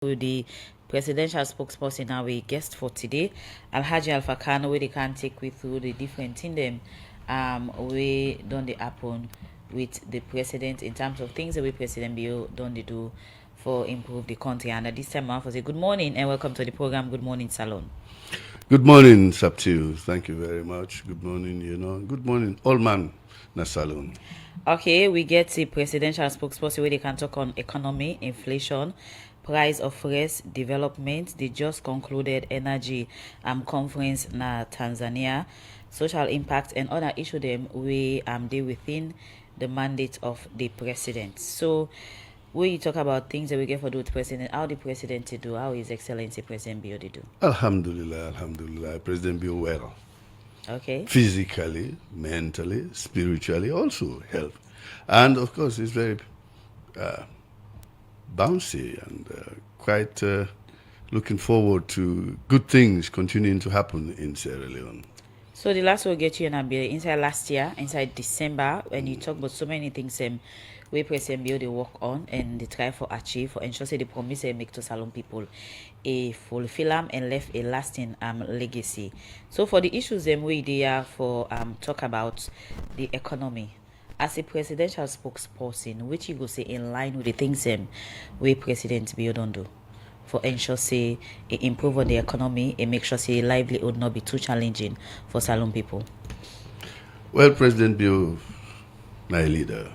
The presidential spokesperson, our guest for today, Alhaji Kanu, where they can take we through the different thing them we done the happen with the president in terms of things that we President Bill done they do for improve the country. And at this time I say good morning and welcome to the program. Good morning, Salon. Good morning, Saptiu. Thank you very much. Good morning, Good morning, all man na Salon. Okay, we get the presidential spokesperson where they can talk on economy, inflation, price of rice development, the just concluded energy conference na Tanzania, social impact and other issue them we they within the mandate of the president. So we talk about things that we get for the president, how the president to do, how His Excellency President Bill do. Alhamdulillah, President Bill well. Okay. Physically, mentally, spiritually, also health. And of course, it's very bouncy and quite looking forward to good things continuing to happen in Sierra Leone. So the last we'll get you and Bill inside last year, inside December, when you talk about so many things we President Bill they work on and they try for achieve for ensure say the promise they make to Salon people a fulfill them and left a lasting legacy. So for the issues them we there for talk about the economy. As a presidential spokesperson, which you go say in line with the things we President Bill don't do for ensure say it improve on the economy and make sure say livelihood not be too challenging for Salon people. Well, President Bill, my leader,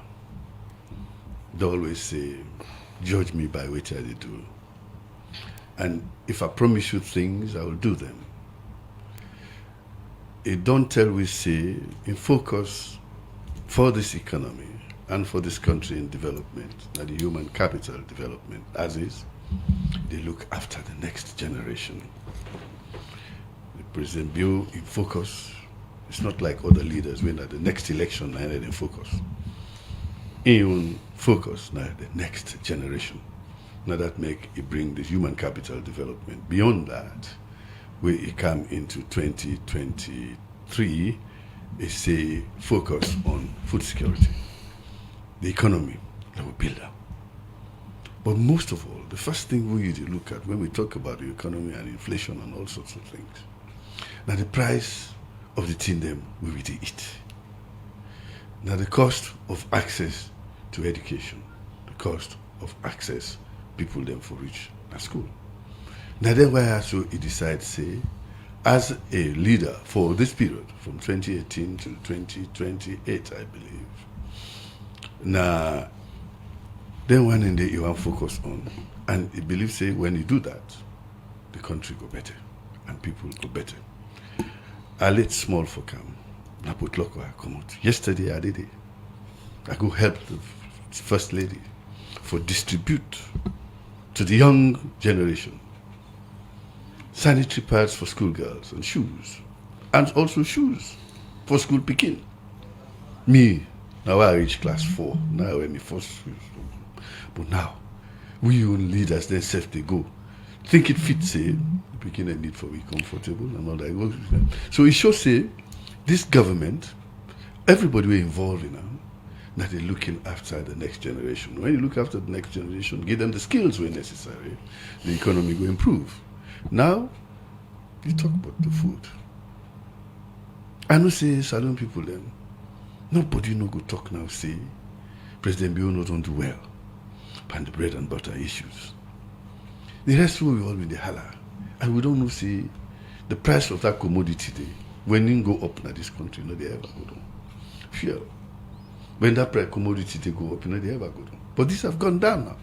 they always say, judge me by what I do. And if I promise you things, I will do them. It don't tell we say in focus for this economy and for this country in development, and the human capital development, as is, they look after the next generation. The President Bill in focus, it's not like other leaders when at the next election, they're in focus. Even focus now the next generation. Now that make it bring the human capital development. Beyond that, where it come into 2023, is a focus on food security, the economy that we build up. But most of all, the first thing we need to look at when we talk about the economy and inflation and all sorts of things, now the price of the thing them we will eat. Now the cost of access to education, the cost of access people then for reach at school. Now then why also he decides say, as a leader for this period from 2018 to 2028, I believe. Now then one in the you want focus on, and he believes say when you do that, the country go better and people go better. I let small for come. I put local come out. Yesterday I did it. I go help the First Lady for distribute to the young generation sanitary pads for schoolgirls and shoes. And also shoes for school picking. Me, now I reach class 4. Now I'm in first shoes. But now, we own leaders, then self they go. Think it fits, say, picking a need for be comfortable and all that. So it shows say, this government, everybody we're involved in now, that they're looking after the next generation. When you look after the next generation, give them the skills where necessary, the economy will improve. Now, you talk about the food. I know say Salon people then, nobody no go talk now say President Bill not do well and the bread and butter issues. The rest will be all in the holler. And we don't know say the price of that commodity day, when you go up in this country, no they ever go down. Fear. When that price commodity they go up, no they ever go down. But these have gone down now.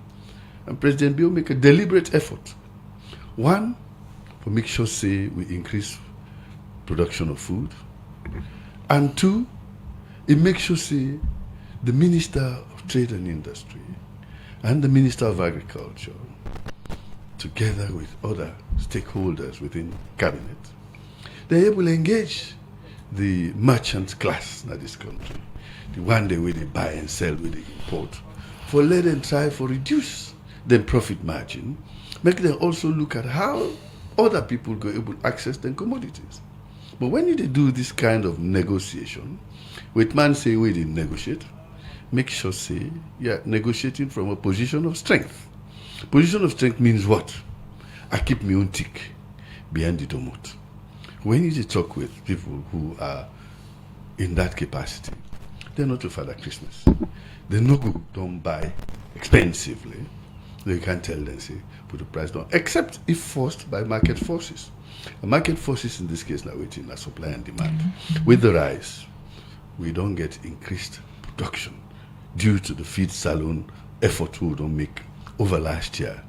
And President Bill make a deliberate effort. One, to make sure say we increase production of food. And two, it makes sure say the Minister of Trade and Industry and the Minister of Agriculture, together with other stakeholders within cabinet, they're able to engage the merchant class in this country, the one day where they buy and sell with the import, for let them try for reduce the profit margin, make them also look at how other people go able to access their commodities. But when you do this kind of negotiation, with man say we didn't negotiate, make sure say, yeah, negotiating from a position of strength. Position of strength means what? I keep my own tick behind the domot. When you talk with people who are in that capacity, they're not to Father Christmas. They no go don't buy expensively. You can't tell them, say, put the price down, except if forced by market forces. The market forces in this case now waiting are supply and demand. With the rise, we don't get increased production due to the feed salon effort we don't make over last year,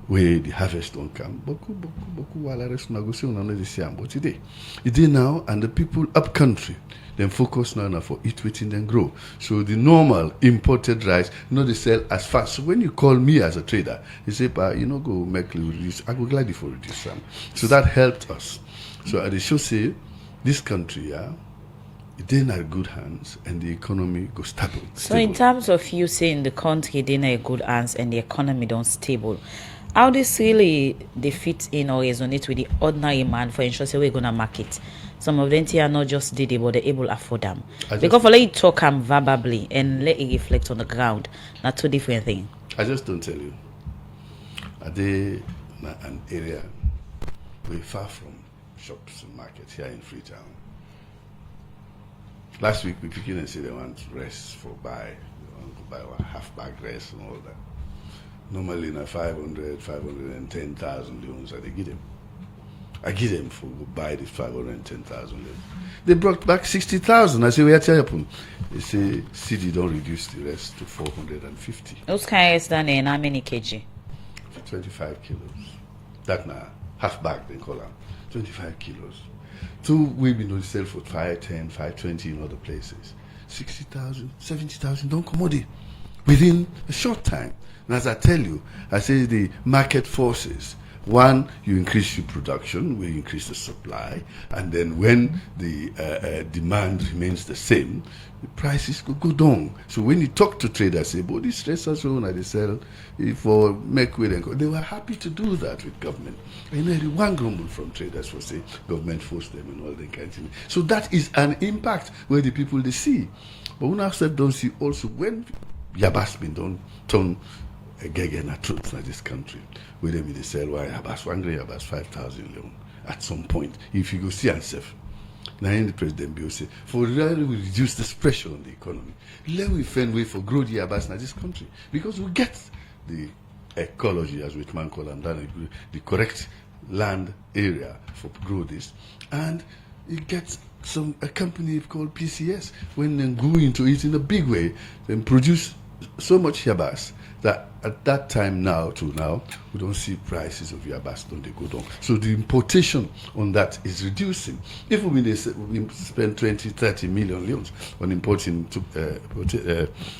where the harvest don't come. Boku wala rest na go see una no dey see am, but today now, and the people up country then focus now for eat waiting then grow. So the normal imported rice, they sell as fast. So when you call me as a trader, you say, "Pa, go make reduce." I go gladly for reduce some. So that helped us. So I should say, this country, it's in our good hands, and the economy goes stable. So in terms of you saying the country it's in a good hands and the economy don't stable, how this really they fit in or resonate with the ordinary man for ensure say we're gonna market? Some of them are not just did it, but they're able to afford them. Because for let you talk them verbally and let it reflect on the ground, not two different things. I just don't tell you. Are they an area we're far from shops and markets here in Freetown? Last week we picked in and said they want rest for buy. They want to buy a half bag rest and all that. Normally in a 510,000 loans they give them. I give them for buy this 510,000 loans. They brought back 60,000. I say, where tell you? They say city don't reduce the rest to 450. Those kinds done in how many kg? 25 kilos. That now half bag they call them. 25 kilos. Two we been sell for 510, 520 in other places. 60,000, 70,000 don't commodity within a short time. And as I tell you, I say the market forces. One, you increase your production, we increase the supply, and then when the demand remains the same, the prices could go down. So when you talk to traders, say, "But these traders they sell for make way and go," they were happy to do that with government. And then one grumble from traders will say, government forced them and all that kind of thing. So that is an impact where the people they see. But when I said don't see also when Yabas been done turn again a truth in this country. Where they sell why Yabas 5,000 loan at some point. If you go see yourself. Now in the President Bill say, for really we reduce this pressure on the economy, let we find way for grow the Yabas in this country. Because we get the ecology, as Whitman call them, the correct land area for grow this. And you get a company called PCS, when they go into it in a big way, then produce so much Yabas that at that time now to now, we don't see prices of Yabas don't they go down. So the importation on that is reducing. If we spend 20, 30 million loans on importing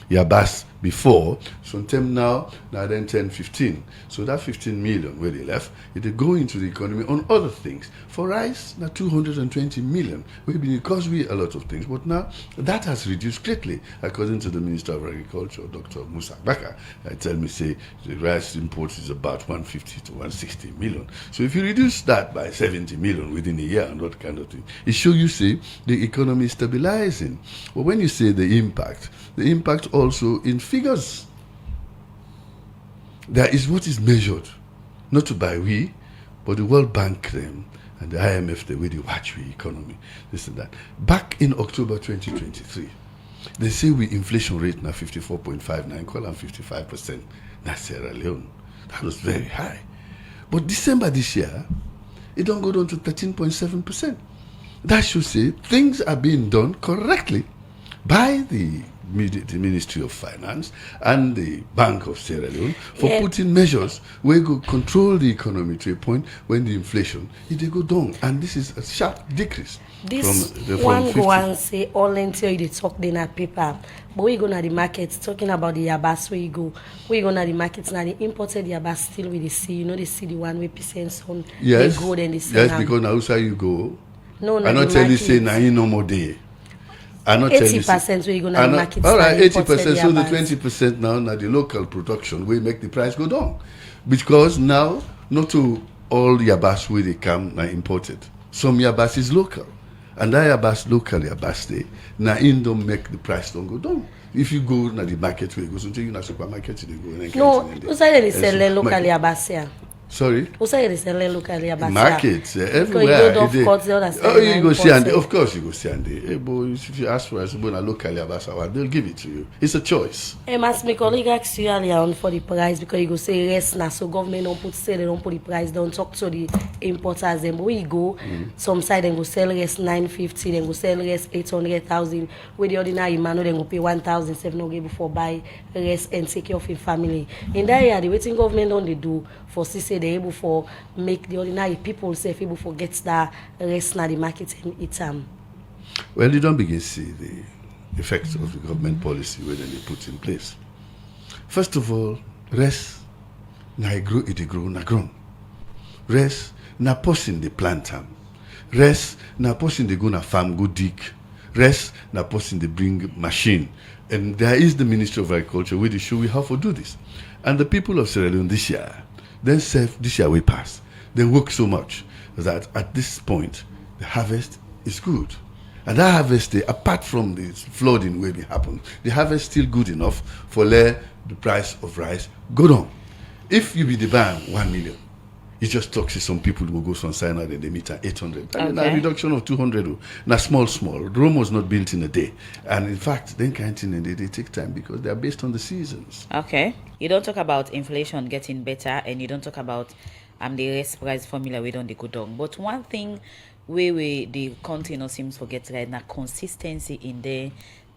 Yabas before, so in term now then 10, 15. So that 15 million where they left, it go into the economy on other things. For rice, now 220 million. Because we a lot of things, but now that has reduced greatly, according to the Minister of Agriculture, Dr. Musa Baka. Tell me, say, the rice imports is about 150 to 160 million. So if you reduce that by 70 million within a year and that kind of thing, it shows you, say, the economy is stabilizing. But when you say the impact also in figures. There is what is measured, not by we, but the World Bank them and the IMF, the way they watch the economy, this and that. Back in October 2023, they say we inflation rate now 54.59, call them 55%. That's Sierra Leone. That was very high. But December this year, it don't go down to 13.7%. That should say things are being done correctly by the Ministry of Finance and the Bank of Sierra Leone for putting measures where go control the economy to a point when the inflation it go down, and this is a sharp decrease. This from one 50. go and say all until you talk then at paper, but we go to the market talking about the Yabas where you go. We go to the market now the imported Yabas still with the see, they see the one with percent on Yes, they go then they say yes, because now outside you go. No, I not tell you say now you no more day. I not 80% where you go to the market. All right, 80%. So the 20% now the local production will make the price go down, because now not to all Yabas where they come now imported. Some Yabas is local, and that Yabas local Yabas they now in don't make the price don't go down. If you go to the market, where you go, so you na supermarket, you go. No, who say they sell locally abasia? Sorry? Who say they sell locally abasia? Markets, everywhere. You go see, and of course you go see, and hey, boy, if you ask for a locally abasia, they'll give it to you. It's a choice. As my colleague asked you earlier on for the price, because you go say yes now, so government don't put say they don't put the price, don't talk to the importers. Then where you go, some side then go sell less 950, then go sell less 800,000. Where the ordinary man then go pay 1,700 before buy rest and take care of your family. In that area, the waiting government don't they do for say they able for make the ordinary people safe able for get that rest now the market and eat Well, you don't begin to see the effects of the government policy where they put in place. First of all, rest na grow it grow na grown. Rest na person the plant am. Rest na person they go na farm go dig. Rest na person they bring machine. And there is the Ministry of Agriculture where they show we how to do this. And the people of Sierra Leone this year, then serve this year we pass. They work so much that at this point the harvest is good. And that harvest, apart from the flooding where it happened, the harvest still good enough for let the price of rice go down. If you be the ban 1 million, it just talks to some people who go some sign out and they meet at 800. And a reduction of 200. Now small. Rome was not built in a day. And in fact, then canteen and they take time because they are based on the seasons. Okay. You don't talk about inflation getting better and you don't talk about the rest price formula we don't go down. But one thing where the country seems forget right now, consistency in the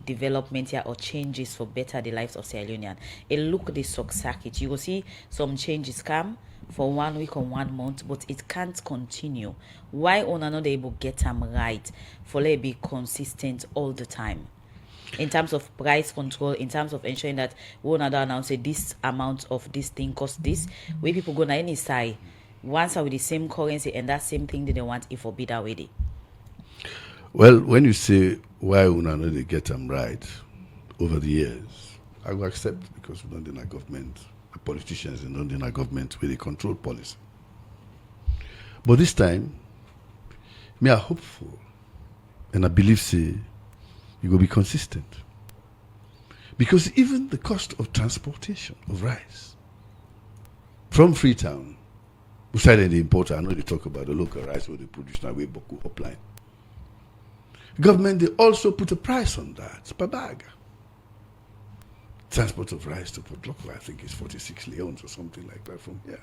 development here or changes for better the lives of Sierra Leonean. A look the sock circuit. You will see some changes come for 1 week or 1 month, but it can't continue. Why on another able get them right for let be consistent all the time? In terms of price control, in terms of ensuring that we will not announce this amount of this thing costs this, where people go na any side once are with the same currency and that same thing they want if forbid already. Well, when you say why we not they get them right over the years, I will accept because we don't deny government, the politicians and don't deny government where they control policy. But this time, me are hopeful and I believe say you will be consistent. Because even the cost of transportation of rice from Freetown, beside the importer, I know they talk about the local rice where they produce now way Boku upline. Government, they also put a price on that per bag. Transport of rice to Port Local, I think is 46 leones or something like that from here.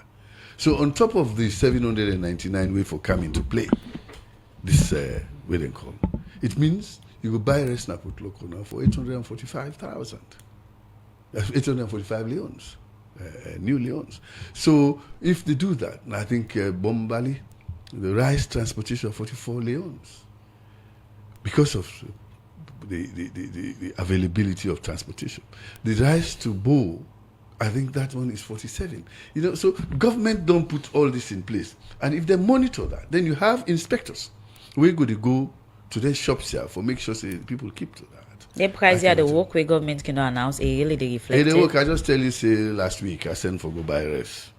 So on top of the 799 way for coming to play, this way they call, it means you will buy rice na Port Local now for 845,000. That's 845 leones. New leones. So if they do that, I think Bombali, the rice transportation of 44 leones because of the availability of transportation. The rice to Bo, I think that one is 47. So government don't put all this in place. And if they monitor that, then you have inspectors. We're going to go to their shops here for make sure say people keep to that. The price here, the work where government cannot announce, it really they reflect. Hey, the work, I just tell you, say last week I sent for go buy rice.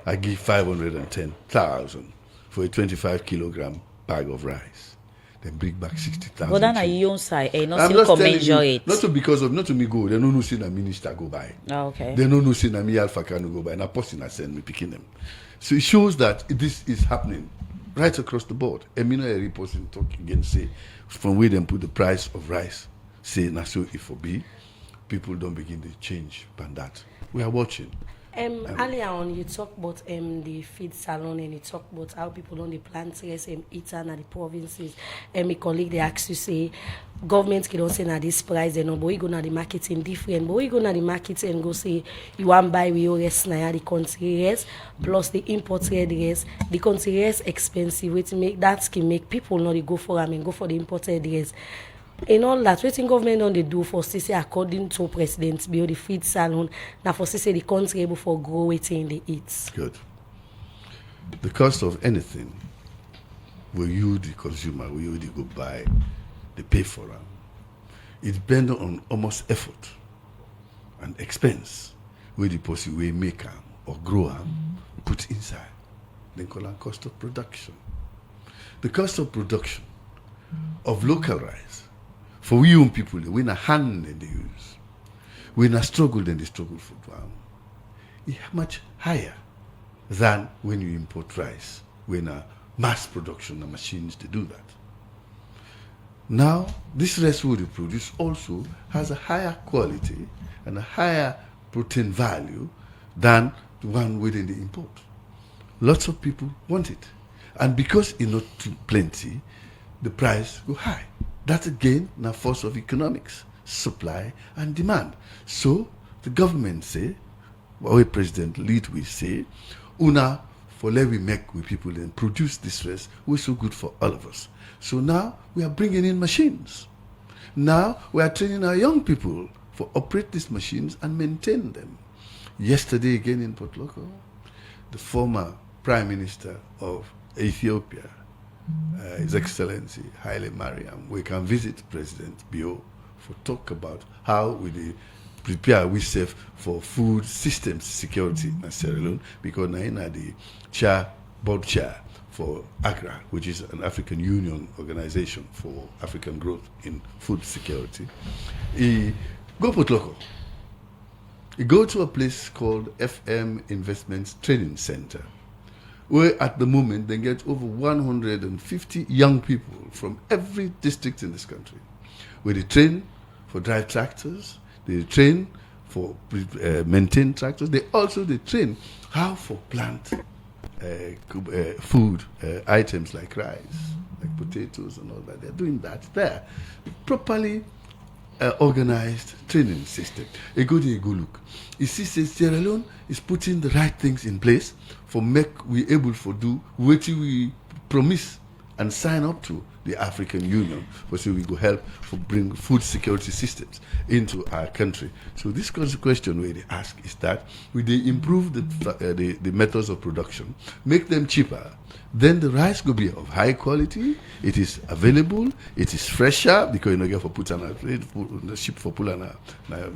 I give 510,000 for a 25 kilogram bag of rice. Then bring back 60,000. But then your own side, not I'm still just telling measure you, it. not to me go. They don't know see the minister go buy. Oh, okay. They don't know see me Alpha Kanu go buy. And a person I send me picking them. So it shows that this is happening right across the board. Emino Eri person talk again say from where they put the price of rice. Say na so if for be people don't begin to change and that. We are watching. Earlier on you talk about the feed salon and you talk about how people don't plant rice eat and the provinces. My colleague they asked you say government can don't say na this price but we go na the market in different. But we go na the market and go say you want buy we rice na the country rice plus the imported rice. The country rice expensive which make that can make people not go for them and go for the imported rice. In all that, what government don't they do for say according to President Bill the feed salon now for say the country able for grow waiting they eat. Good. The cost of anything will you the consumer, will you the go buy, they pay for them. It depends on almost effort and expense where the person will make them or grow them, put inside. Then call them cost of production. The cost of production of local rice for we young people, we na hand they use. When I struggle, then the struggle for it's much higher than when you import rice, when a mass production of machines to do that. Now, this rice we produce also has a higher quality and a higher protein value than the one within the import. Lots of people want it. And because it's not too plenty, the price go high. That's again a force of economics, supply and demand. So the government say, our President lead we say, una for let we make with people and produce this rice, we're so good for all of us. So now we are bringing in machines. Now we are training our young people for operate these machines and maintain them. Yesterday again in Port Loko, the former Prime Minister of Ethiopia, His Excellency Haile Mariam, we can visit President Bio for talk about how we prepare ourselves for food systems security in Sierra Leone, because now the board chair for AGRA, which is an African Union organization for African growth in food security. He go Port Loko. He go to a place called FM Investments Training Center, where at the moment they get over 150 young people from every district in this country, where they train for drive tractors, they train for maintain tractors, they train how for plant food items like rice, like potatoes and all that. They're doing that there. Properly organized training system. You go look. You see, Sierra Leone is putting the right things in place for make we able to do what we promise and sign up to the African Union, for so we go help for bring food security systems into our country. So this question where they ask is that will they improve the methods of production, make them cheaper, then the rice will be of high quality, it is available, it is fresher, because you know, for put on a ship for Pulana,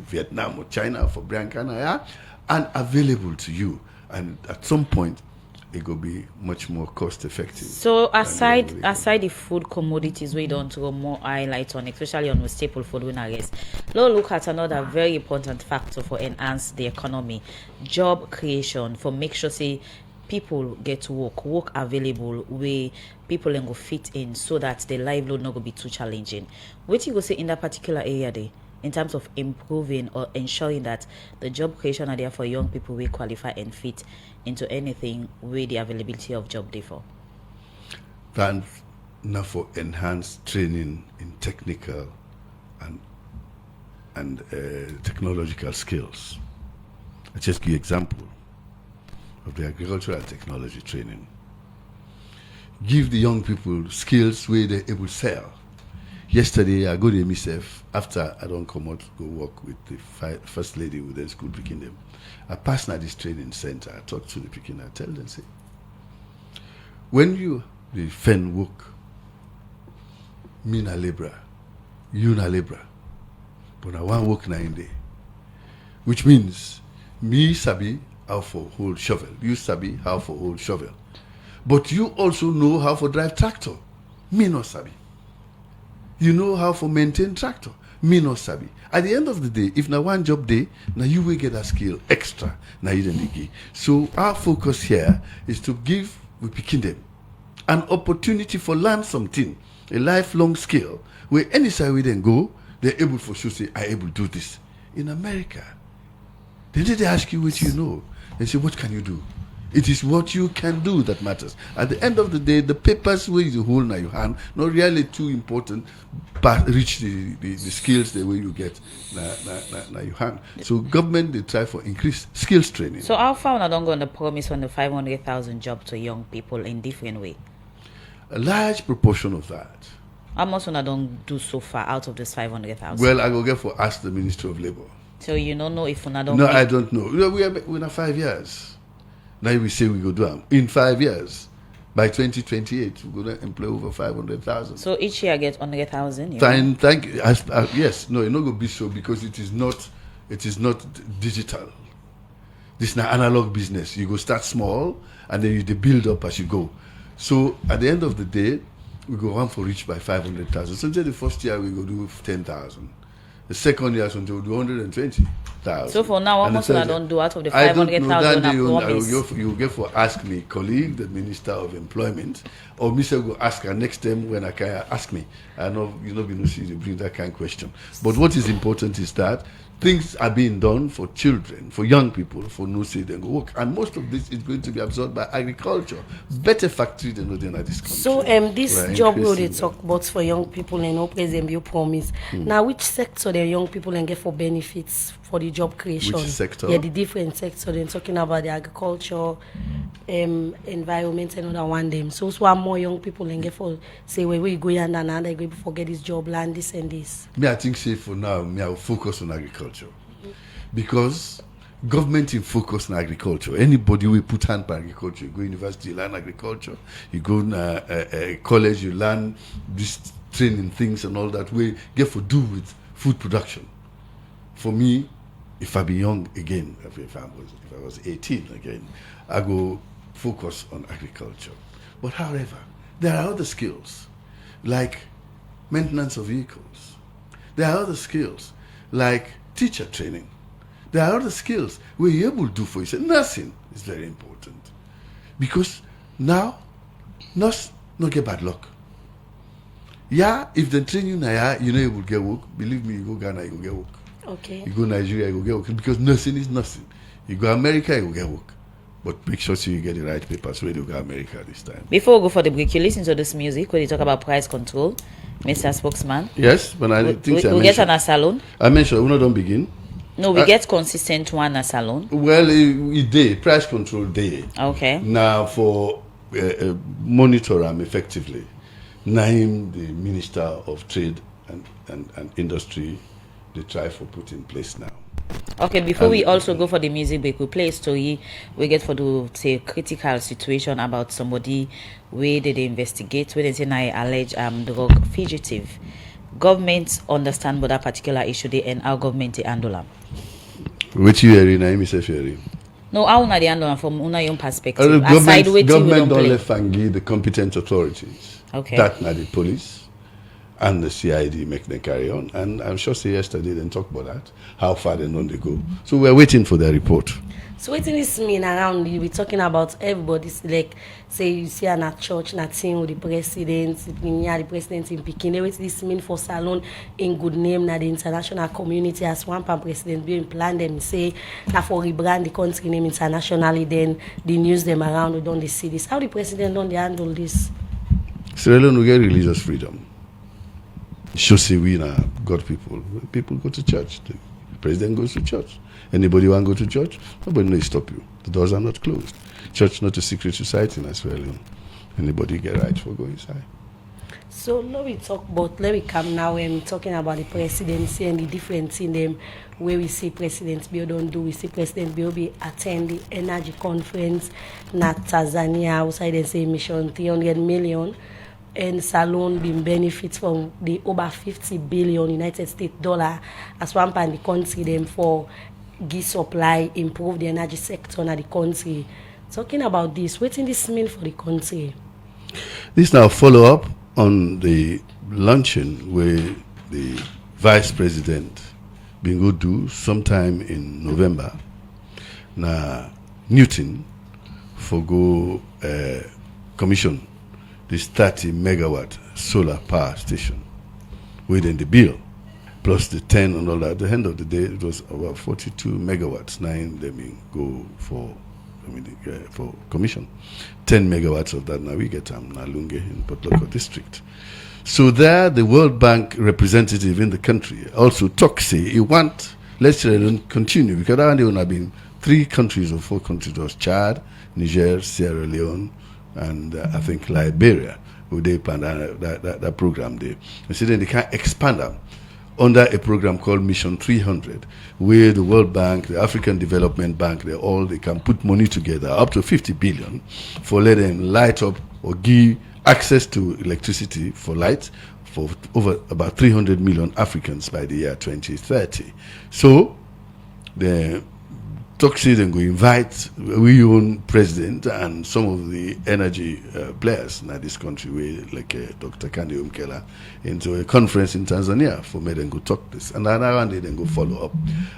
Vietnam or China for Brancana, and available to you. And at some point, it will be much more cost effective. So aside the food commodities, we don't go more highlight on, especially on the staple food when I guess. Let's look at another very important factor for enhance the economy, job creation, for make sure say people get work available where people can go fit in, so that the livelihood not go be too challenging. What you go say in that particular area there, in terms of improving or ensuring that the job creation are there for young people will qualify and fit into anything where the availability of job there for? Then now for enhanced training in technical and technological skills. I'll just give you an example of the agricultural technology training. Give the young people skills where they're able to sell. Yesterday, I go to myself, after I don't come out to go work with the first lady who then school picking them. I pass now this training center, I talk to the picking, I tell them, say, when you the fen work, me na labor, you na labor, but I want work na in day. Which means, me sabi how for hold shovel, you sabi how for hold shovel. But you also know how for drive tractor, me no sabi. You know how to maintain tractor. Me no sabi. At the end of the day, if na one job day, now you will get a skill extra. Now you don't give. So our focus here is to give we picking them an opportunity for learn something, a lifelong skill, where any side we then go, they're able for sure say, I able to do this. In America, they ask you what you know. They say, what can you do? It is what you can do that matters. At the end of the day, the papers where you hold in your hand, not really too important, but reach the skills the way you get na your hand. So government, they try for increased skills training. So how far I don't go on the promise on the 500,000 jobs to young people in different way? A large proportion of that. How much I don't do so far out of this 500,000? Well, I go get for ask the Ministry of Labor. So you don't know if I don't. No, I don't know. We're in 5 years. Now we say we go do them. In 5 years, by 2028, we're going to employ over 500,000. So each year I get 100,000. Thank you. Yes, no, it's not going to be so, because it is not digital. This is not analog business. You go start small and then you build up as you go. So at the end of the day, we go on for reach by 500,000. So the first year we go do 10,000. The second year, so we do 120. 500,000. So for now, what And most the I third- don't do out of the I don't know, 500,000 that I day promise. you get for ask me colleague, the Minister of Employment, or Mr. go ask her next time when I can ask me. I know you know we see you bring that kind of question. But what is important is that things are being done for children, for young people, for no say they go work, and most of this is going to be absorbed by agriculture. Better factory than other in this country. So this We're job role they increasing talk about for young people and no present you promise. Now which sector the young people and get for benefits for the job creation? Which sector? Yeah, the different sector. Then talking about the agriculture, environment and other one them. So one more young people and get for say where we go and another go forget this job land this and this. Me, I think say for now, me I will focus on agriculture because government in focus on agriculture. Anybody will put hand by agriculture. You go university, you learn agriculture. You go college, you learn this training things and all that. We get for do with food production. For me, if I be young again, if I was 18 again, I go focus on agriculture. But however, there are other skills like maintenance of vehicles. There are other skills like teacher training. There are other skills where you're able to do for yourself. Nursing is very important because now nurse not get bad luck. Yeah, if they train you now, you know you will get work. Believe me, you go Ghana, you will get work. Okay. You go Nigeria, you will get work because nursing is nursing. You go America, you will get work. But make sure you get the right papers when you go America this time. Before we go for the break, you listen to this music where they talk about price control, Mr. Spokesman. Yes, but I think we get on a salon. I mentioned we don't begin. No, we get consistent one a salon. Well, it day price control day. Okay. Now for monitor them effectively. Naim, the Minister of Trade and Industry, they try for put in place now. Okay, before we also go for the music break, we play a story we get for the say critical situation about somebody where they investigate where they say I allege drug fugitive. Government understand what that particular issue they and our government they handle them. Which you hearing, Naim is hearing? No, how una they handle them from una own perspective. Aside waiting government we don't don't let play. Fangi the competent authorities. Okay. That now the police and the CID make them carry on. And I'm sure say yesterday they talk about that, how far they know they go. So we're waiting for their report. So what this mean around you? We're talking about everybody's like say you see an at church, not seeing with the president, the president in Pekin. What this mean for salon in good name na the international community as one pan president being planned them say that for rebrand the country name internationally, then the news them around we don't they see this. How the president don't they handle this? Sierra Leone will get religious freedom. Should say we now God people. People go to church. The president goes to church. Anybody want to go to church? Nobody will stop you. The doors are not closed. Church not a secret society in Sierra Leone. Anybody get right for go inside. So let me talk about, let me come now and talking about the presidency and the difference in them where we see President Bill don't do. We see President Bill be attend the energy conference na Tanzania outside they say mission 300 million and Salon been benefits from the over 50 billion United States dollar as one pan the country them for give supply, improve the energy sector in the country. Talking about this, what in this mean for the country? This now follow up on the luncheon where the vice president been go do sometime in November. Now Newton for go commission this 30 megawatt solar power station within the bill plus the 10 and all that. At the end of the day, it was about 42 megawatts. 9 they mean go for for commission. 10 megawatts of that now we get Nalunge in Port Loko district. So there, the World Bank representative in the country also talk say he want let's continue because there have been 3 countries or 4 countries was Chad, Niger, Sierra Leone, and I think Liberia who they plan that program there. And so then they can expand them under a program called Mission 300, where the World Bank, the African Development Bank, they can put money together up to 50 billion for let them light up or give access to electricity for light for over about 300 million Africans by the year 2030. So the talk say them go invite we own president and some of the energy players in this country, like Dr. Kanu into a conference in Tanzania for me then go talk this, and another one day then go follow up.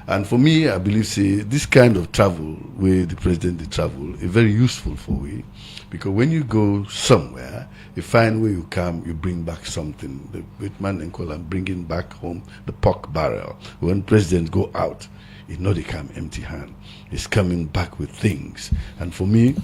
And for me, I believe say this kind of travel where the president they travel is very useful for we, because when you go somewhere, you find where you come, you bring back something. The great man and call and bringing back home the pork barrel. When presidents go out, it's not they come empty hand. It's coming back with things. And for me,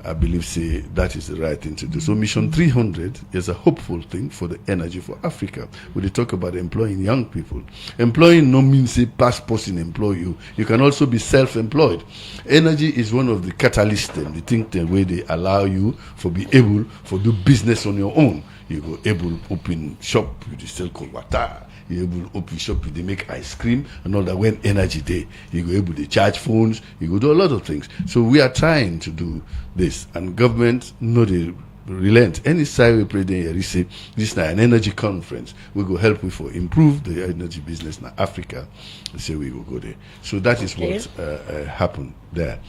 I believe say that is the right thing to do. So Mission 300 is a hopeful thing for the energy for Africa. When they talk about employing young people, employing no means say past person employ you. You can also be self-employed. Energy is one of the catalysts, the thing the way they allow you for be able for do business on your own. You go able open shop, you sell cold water. You able open shop, they make ice cream and all that. When energy day, you go able to charge phones, you go do a lot of things. So we are trying to do this, and government no they relent. Any side we pray there, say this is an energy conference. We go help we for improve the energy business in Africa. So we will go there. So that is what happened there.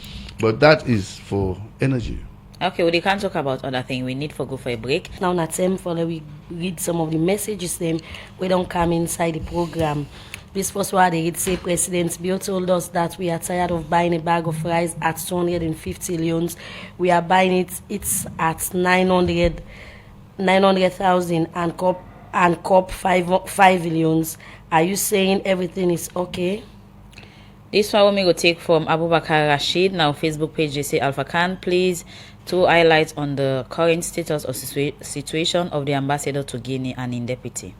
But that is for energy. Okay, well, they can't talk about other things. We need to go for a break. Now, na time for we read some of the messages them we don't come inside the program. This first one they read say President Bill told us that we are tired of buying a bag of rice at 250 leones. We are buying it's at 900,000 and cup 5 leones. Are you saying everything is okay? This one we go take from Abubakar Rashid. Now Facebook page they say Alpha Khan, please to highlight on the current status or situation of the ambassador to Guinea and in deputy.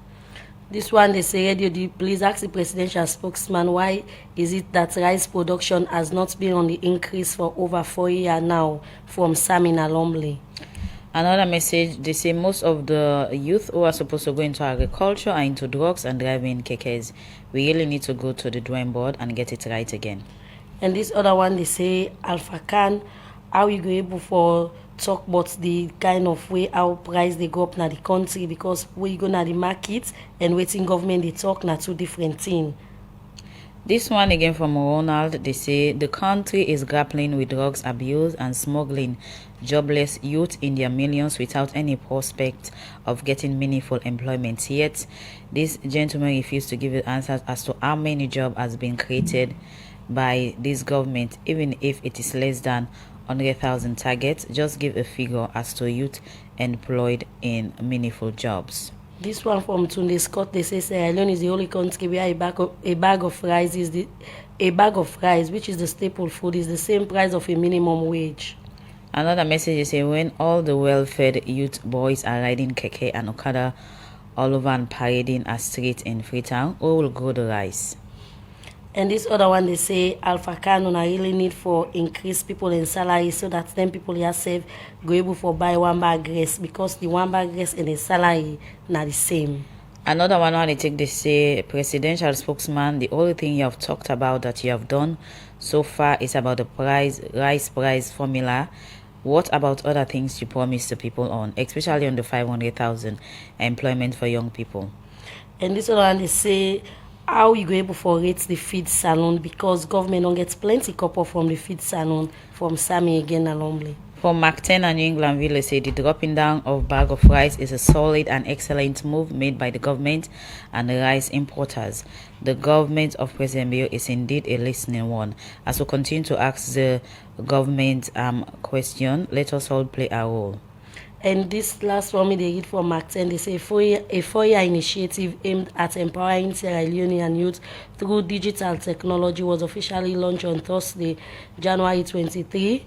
This one they say Radio D, please ask the presidential spokesman why is it that rice production has not been on the increase for over 4 years now from Samin Alomble. Another message, they say most of the youth who are supposed to go into agriculture are into drugs and driving kekes. We really need to go to the drawing board and get it right again. And this other one, they say, Alpha Khan, how you go able for talk about the kind of way our price they go up na the country, because we you go na the market and waiting government they talk na two different things. This one again from Ronald, they say the country is grappling with drugs abuse and smuggling jobless youth in their millions without any prospect of getting meaningful employment. Yet, this gentleman refused to give answers as to how many jobs has been created by this government, even if it is less than 100,000 targets. Just give a figure as to youth employed in meaningful jobs. This one from Tunde Scott, they say Sierra Leone is the only country where a bag of rice which is the staple food, is the same price of a minimum wage. Another message is saying when all the well-fed youth boys are riding keke and okada all over and parading a street in Freetown, who will grow the rice? And this other one, they say Alpha Khan I really need for increase people in salary so that then people here save go able for buy one bag rice, because the one bag rice and the salary not the same. Another one they take, they say presidential spokesman, the only thing you have talked about that you have done so far is about the rice price formula. What about other things you promised the people on, especially on the 500,000 employment for young people? And this other one, they say how you go able for rate the feed salon, because government don't get plenty copper from the feed salon from Sammy again alone. From Mark 10 and New England Village say the dropping down of bag of rice is a solid and excellent move made by the government and the rice importers. The government of President Bill is indeed a listening one. As we continue to ask the government question, let us all play our role. And this last one, they read from Mark 10, they say a four-year initiative aimed at empowering Sierra Leonean youth through digital technology was officially launched on Thursday, January 23.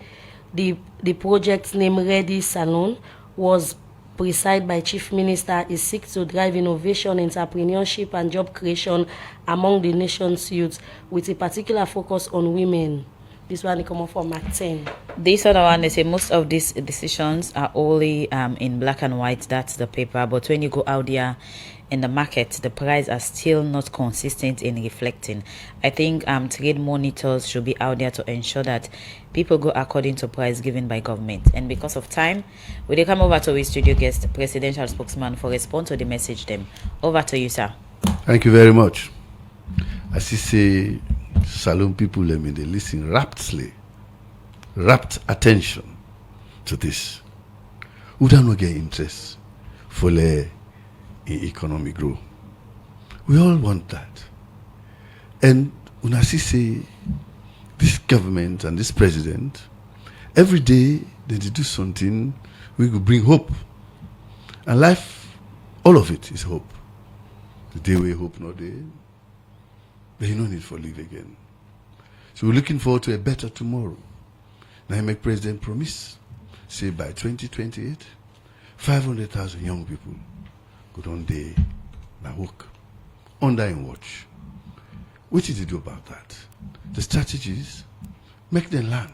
The project's name, Ready Salon, was presided by Chief Minister, is seeks to drive innovation, entrepreneurship and job creation among the nation's youth, with a particular focus on women. This one come up from Mark 10. This other one, they say most of these decisions are only in black and white, that's the paper, but when you go out there in the market, the price are still not consistent in reflecting. I think trade monitors should be out there to ensure that people go according to price given by government. And because of time, will they come over to our studio guest, presidential spokesman, for response to the message them. Over to you, sir. Thank you very much. As you say, Salon people, let me they listen rapt attention to this. We don't get interest for the economic growth. We all want that. And when I say this government and this president, every day they do something, we could bring hope. And life, all of it is hope. The day we hope not there, there is no need for live again. So we're looking forward to a better tomorrow. Now I make president promise, say by 2028, 500,000 young people go on day by work, under in watch. What did you do about that? The strategies, make them learn.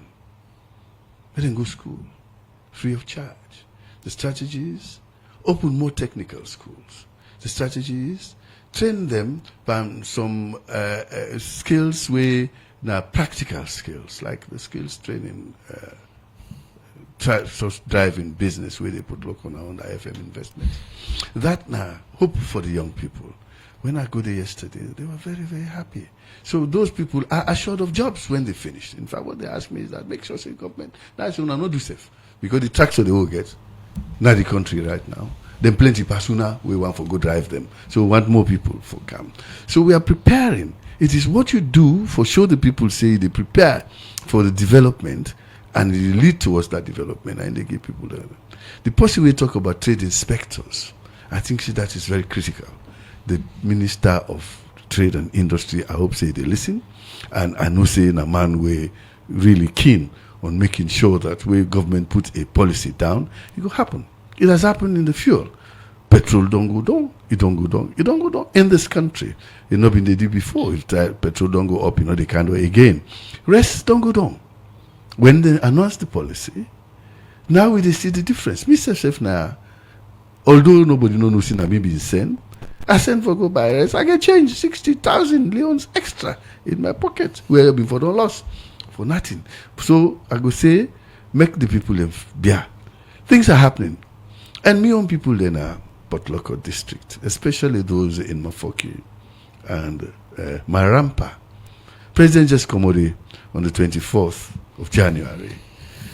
Let them go to school, free of charge. The strategies, open more technical schools. The strategies, train them by some skills where now practical skills, like the skills training, driving business where they put local on the IFM investments. That now, hope for the young people. When I go there yesterday, they were very, very happy. So those people are assured of jobs when they finish. In fact, what they ask me is that make sure the government, that's when I not do safe. Because the tractor they will get, not the country right now. Then plenty persona, we want for go drive them. So we want more people for come. So we are preparing. It is what you do for show the people say they prepare for the development and it lead towards that development and they give people the person we talk about trade inspectors. I think that is very critical. The Minister of Trade and Industry, I hope say they listen. And I know say a man we really keen on making sure that where government put a policy down, it will happen. It has happened in the fuel. Petrol don't go down, it don't go down, it don't go down in this country. It not been they did before. If petrol don't go up, they can't do it again. Rest don't go down. When they announced the policy, now we see the difference. Mr. Chef now, although nobody knows in me being sent, I send for go buy rest. I get change 60,000 leons extra in my pocket. Where before don't loss for nothing. So I go say, make the people live beer. Things are happening. And me own people then are Potloko district, especially those in Mafoki and Marampa. President just come on the 24th of January.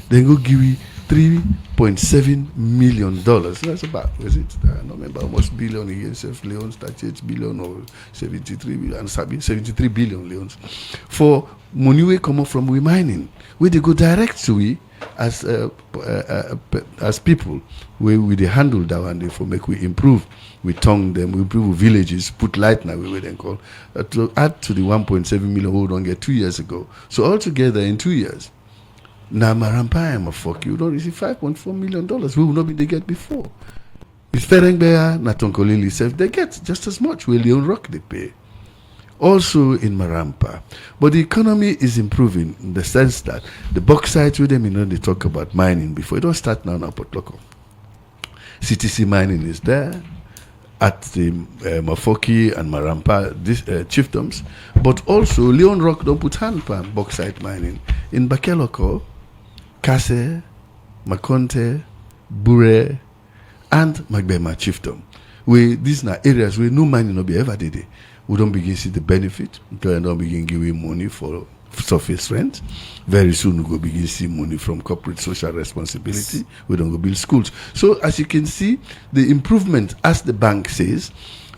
Then go give me $3.7 million. That's about, was it? I don't remember almost billion against Leone, 38 billion or 73 billion, 73 billion Leones. For money we come up from we mining, where they go direct to we as people, where we they handle that one day for make we improve. We tongue them, we improve villages, put light now, we then call, to add to the 1.7 million we don't get 2 years ago. So altogether in 2 years, now Marampa and Mafoki, we don't receive $5.4 million. We will not be they get before. It's Ferengbea, Natonkolili self, they get just as much. We Leon Rock they pay. Also in Marampa. But the economy is improving in the sense that the bauxite with them, they talk about mining before. It don't start now in Potloko. CTC mining is there at the Mafoki and Marampa chiefdoms. But also Leon Rock don't put hand on bauxite mining. In Bakeloko, Kase, Makonte, Bure, and Magbema chiefdom. These are areas where no mining will be ever did. We don't begin to see the benefit. We don't begin giving money for surface rent. Very soon we will begin to see money from corporate social responsibility. We don't go build schools. So as you can see, the improvement, as the bank says,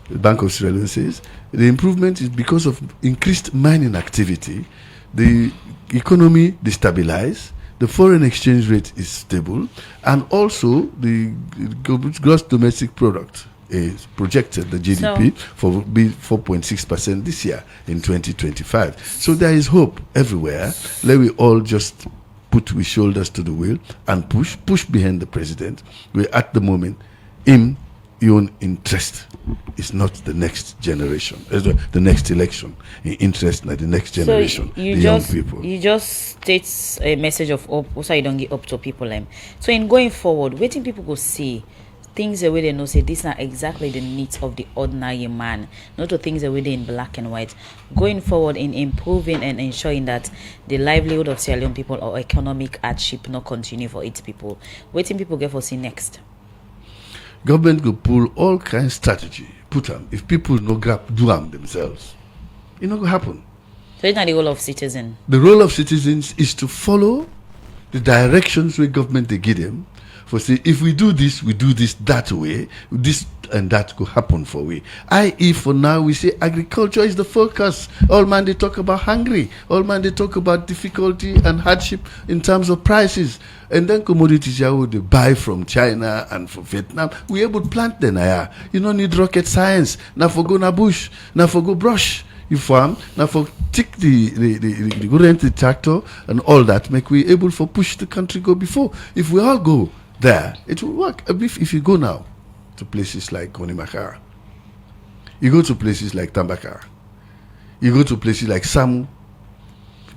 the Bank of Sierra Leone says, the improvement is because of increased mining activity. The economy destabilized. The foreign exchange rate is stable. And also the gross domestic product is projected, the GDP, for be 4.6% this year in 2025. So there is hope everywhere. Let we all just put our shoulders to the wheel and push behind the president. We're at the moment in your own interest. It's not the next generation, the next election. In interest in the next generation, so you the just, young people. You just state a message of hope, also you don't give up to people. So in going forward, waiting people go see things the way they know say these are exactly the needs of the ordinary man, not the things the way they in black and white. Going forward in improving and ensuring that the livelihood of Sierra Leone people or economic hardship not continue for its people. Waiting people get for see next. Government will pull all kinds of strategy, put them. If people no grab do them themselves, it not going to happen. So it's not the role of citizen. The role of citizens is to follow the directions where government they give them. For say, if we do this that way, this and that could happen for we. I.e. for now we say agriculture is the focus. All man they talk about hungry. All man they talk about difficulty and hardship in terms of prices. And then commodities you they buy from China and from Vietnam. We able to plant them. You don't need rocket science. Now for go na bush. Now for go brush. You farm. Now for take the go rent the tractor and all that. Make we able for push the country go before. If we all go there, it will work. If you go now to places like Konimakara, you go to places like Tambakara, you go to places like Samu.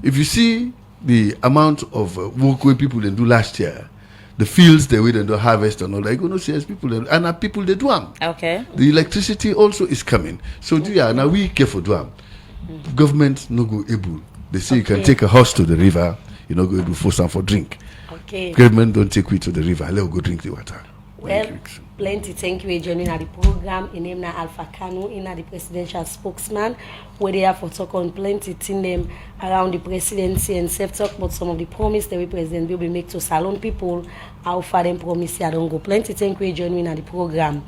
If you see the amount of work where people didn't do last year, the fields they didn't do harvest and all that, you go to see as people and people they do them. Okay. The electricity also is coming. So now we care for do them. Government no go able. They say you can take a horse to the river, you know go able for some for drink. Okay. Government don't take we to the river. Let go drink the water. Well, plenty thank you for joining at the program. In name na Alpha Kanu, in the presidential spokesman. We're there for talk on plenty thing them around the presidency and self talk about some of the promise the president will be make to salon people. How far them promise I don't go. Plenty thank you for joining at the program.